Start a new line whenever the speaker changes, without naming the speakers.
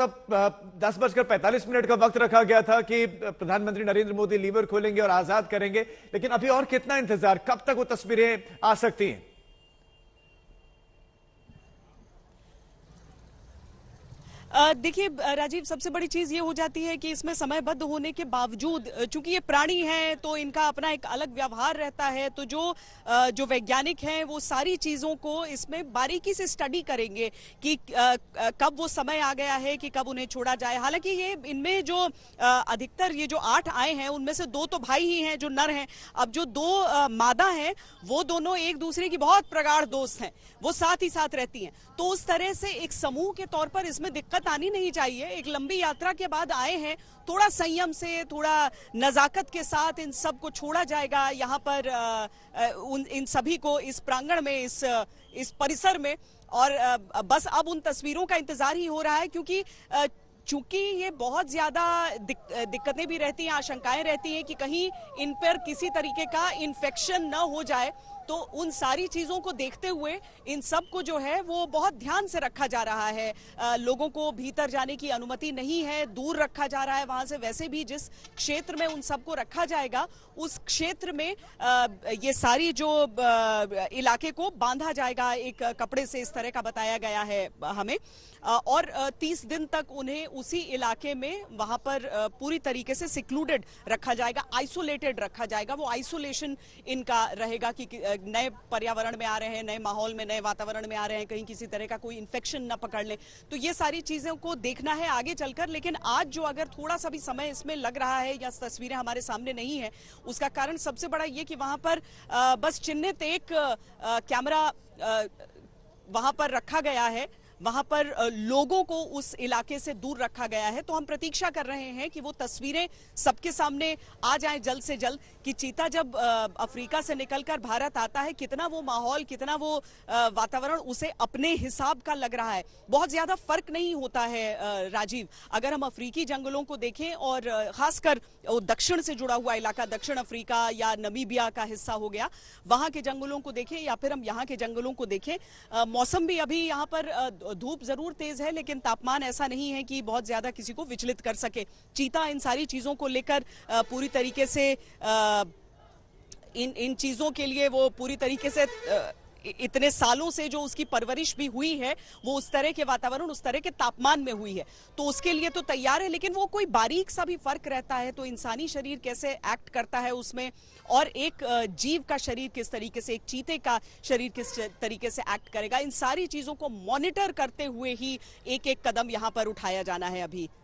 अब 10:45 का वक्त रखा गया था कि प्रधानमंत्री नरेंद्र मोदी लीवर खोलेंगे और आजाद करेंगे, लेकिन अभी और कितना इंतजार, कब तक वो तस्वीरें आ सकती हैं?
देखिए राजीव, सबसे बड़ी चीज ये हो जाती है कि इसमें समयबद्ध होने के बावजूद चूंकि ये प्राणी हैं तो इनका अपना एक अलग व्यवहार रहता है, तो जो वैज्ञानिक हैं वो सारी चीजों को इसमें बारीकी से स्टडी करेंगे कि कब वो समय आ गया है कि कब उन्हें छोड़ा जाए। हालांकि ये इनमें जो अधिकतर ये जो 8 आए हैं उनमें से 2 तो भाई ही हैं जो नर हैं। अब जो 2 मादा हैं वो दोनों एक दूसरे की बहुत प्रगाढ़ दोस्त हैं, वो साथ ही साथ रहती हैं। तो उस तरह से एक समूह के तौर पर इसमें दिक्कत आनी नहीं चाहिए। एक लंबी यात्रा के बाद आए हैं, थोड़ा संयम से, थोड़ा नजाकत के साथ इन सब को छोड़ा जाएगा यहाँ पर, इन सभी को इस प्रांगण में, इस परिसर में। और बस अब उन तस्वीरों का इंतजार ही हो रहा है, क्योंकि चूंकि ये बहुत ज्यादा दिक्कतें भी रहती हैं, आशंकाएं रहती हैं कि कहीं इन पर किसी तरीके का इन्फेक्शन न हो जाए। तो उन सारी चीजों को देखते हुए इन सब को जो है वो बहुत ध्यान से रखा जा रहा है। लोगों को भीतर जाने की अनुमति नहीं है, दूर रखा जा रहा है वहां से। वैसे भी जिस क्षेत्र में उन सबको रखा जाएगा उस क्षेत्र में ये सारी जो इलाके को बांधा जाएगा एक कपड़े से, इस तरह का बताया गया है हमें। और 30 दिन तक उन्हें उसी इलाके में वहां पर पूरी तरीके से सिक्लूडेड रखा जाएगा, आइसोलेटेड रखा जाएगा। वो आइसोलेशन इनका रहेगा कि नए पर्यावरण में आ रहे हैं, नए माहौल में, नए वातावरण में आ रहे हैं, कहीं किसी तरह का कोई इन्फेक्शन ना पकड़ ले। तो ये सारी चीजों को देखना है आगे चलकर। लेकिन आज जो अगर थोड़ा सा भी समय इसमें लग रहा है या तस्वीरें हमारे सामने नहीं है, उसका कारण सबसे बड़ा ये कि वहां पर बस चिन्हित एक कैमरा वहां पर रखा गया है, वहां पर लोगों को उस इलाके से दूर रखा गया है। तो हम प्रतीक्षा कर रहे हैं कि वो तस्वीरें सबके सामने आ जाएं जल्द से जल्द, कि चीता जब अफ्रीका से निकलकर भारत आता है, कितना वो माहौल, कितना वो वातावरण उसे अपने हिसाब का लग रहा है। बहुत ज्यादा फर्क नहीं होता है राजीव, अगर हम अफ्रीकी जंगलों को देखें और खासकर दक्षिण से जुड़ा हुआ इलाका, दक्षिण अफ्रीका या नमीबिया का हिस्सा हो गया, वहां के जंगलों को देखें या फिर हम यहाँ के जंगलों को देखें। मौसम भी अभी यहाँ पर धूप जरूर तेज है, लेकिन तापमान ऐसा नहीं है कि बहुत ज्यादा किसी को विचलित कर सके। चीता इन सारी चीजों को लेकर पूरी तरीके से इन चीजों के लिए वो पूरी तरीके से इतने सालों से जो उसकी परवरिश भी हुई है वो उस तरह के वातावरण, उस तरह के तापमान में हुई है, तो उसके लिए तो तैयार है। लेकिन वो कोई बारीक सा भी फर्क रहता है तो इंसानी शरीर कैसे एक्ट करता है उसमें, और एक जीव का शरीर किस तरीके से, एक चीते का शरीर किस तरीके से एक्ट करेगा, इन सारी चीजों को मॉनिटर करते हुए ही एक एक कदम यहाँ पर उठाया जाना है अभी।